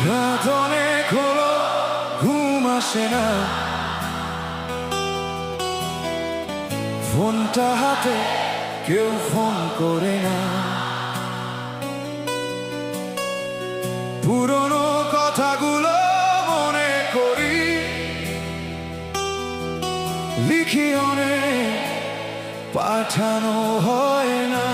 রাত অনেক হলো, ঘুম আসে না, ফোনটা হাতে কেউ ফোন করে না। পুরনো কথাগুলো মনে করি, লিখি অনেক, পাঠানো হয় না।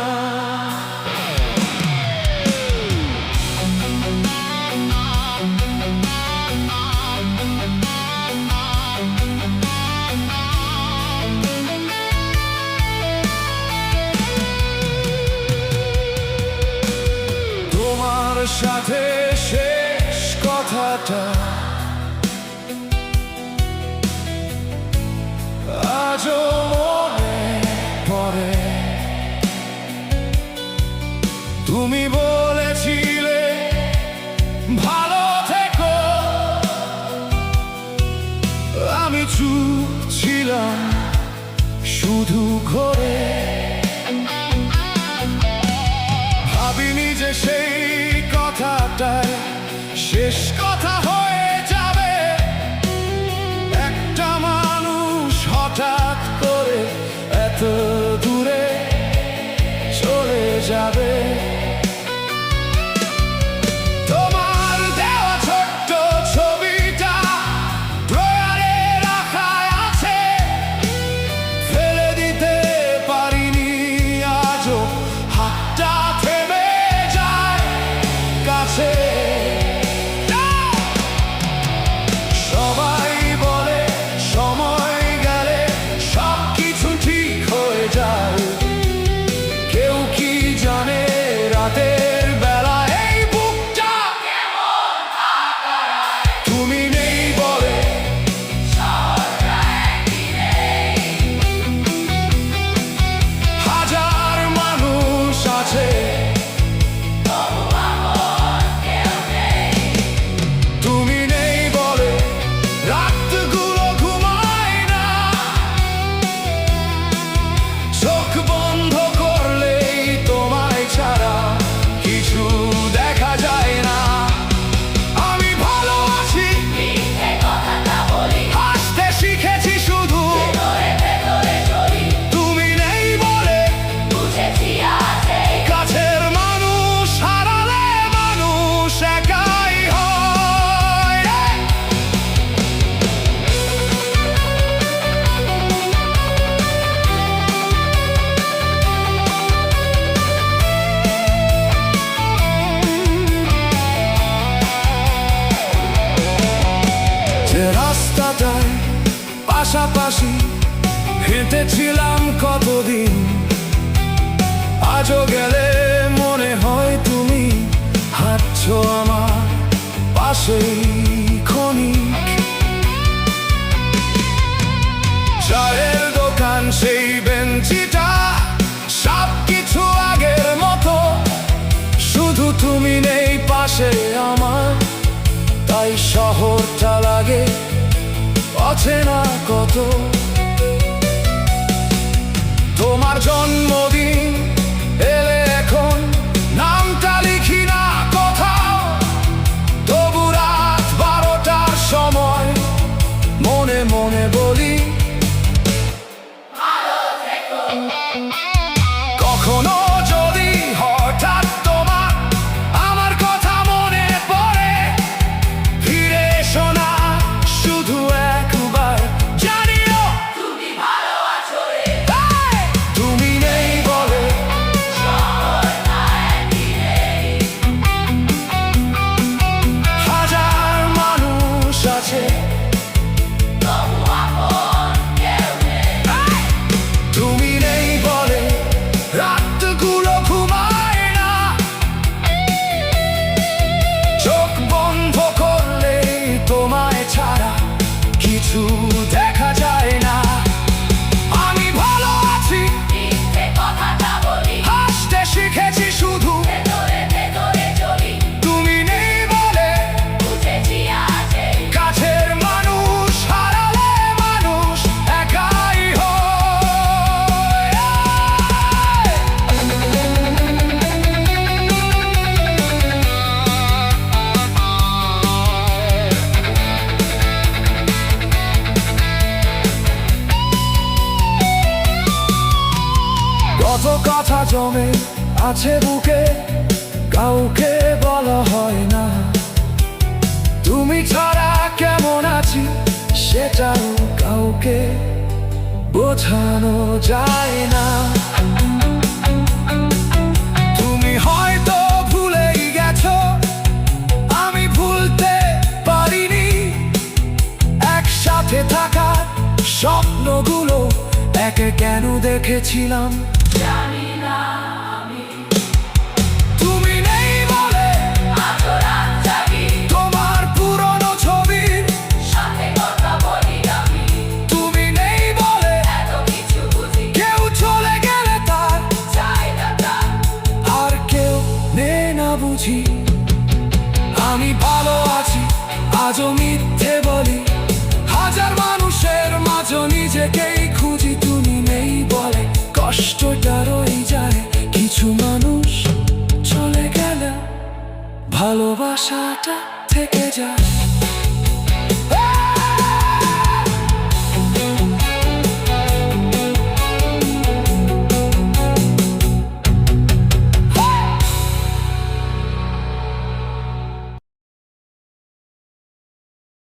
তোমার সাথে শেষ কথাটা আজও মনে পড়ে। তুমি বলেছিলে ভালো থেকো, আমি চুপ ছিলাম শুধু ঘরে। ভাবিনি যে সেই কথাটাই শেষ কথা হয়ে যাবে। একটা মানুষ হঠাৎ করে এত দূরে চলে যাবে। তোমার দেওয়া ছোট্ট ছবিটা ড্রয়ারে রাখা আছে, ফেলে দিতে পারিনি আজও। হাতটা থেমে যায় কাছে। সবাই বলে সময় গেলে সব কিছু ঠিক হয়ে যায়। কেউ কি জানে রাতের বেলা এই বুকটা কেমন কাঁপায়। তুমি নেই বলে হাজার মানুষ আছে, তুমি নেই বলে রাতগুলো ঘুমায় না। চোখ বন্ধ করলেই তোমায় ছাড়া কিছু দেখা যায় না। আমি ভালো আছি, হাসতে শিখেছি শুধু। তুমি নেই বলে কাছের মানুষ হারালে মানুষ একাই হয়। যে রাস্তাটায় পাশাপাশি হেঁটেছিলাম কতদিন, আজও গেলে মনে হয় তুমি হাঁটছো আমার পাশেই ক্ষণিক। চায়ের দোকান, সেই বেঞ্চিটা, সব কিছু আগের মতো। শুধু তুমি নেই পাশে আমার, তাই শহরটা লাগে অচেনা কত। তোমার জন্মদিন এলে এখন নামটা লিখি না কোথাও। তবু রাত 12টার সময় মনে মনে বলি কখনো যদি হঠাৎ তোমার আমার কথা মনে পড়ে, ফিরে এসো না শুধু একবার, জানিও তুমি ভালো আছো রে। তুমি নেই বলে জমে আছে বুকে, কাউকে বলা হয় না। তুমি ছাড়া কেমন আছি সেটাও কাউকে বোঝানো যায় না। তুমি হয়তো ভুলেই গেছো, আমি ভুলতে পারিনি। একসাথে থাকার স্বপ্নগুলো একে কেন দেখেছিলাম জানি না আমি। তুমি নেই বলে আজ রাত জাগি, তোমার পুরনো ছবির সাথে কথা বলি আমি। তুমি নেই বলে এত কিছু বুঝি, কেউ চলে গেলে তার চাই না তার। আর কেউ নেই না বুঝি। আমি ভালো আছি আজও মিথ্যে বলি, হাজার মানুষের মাঝে নিজেকেই খুঁজি। তুমি নেই বলে কষ্টটা রয়ে যায়, কিছু মানুষ চলে গেলে ভালোবাসাটা থেকে যায়।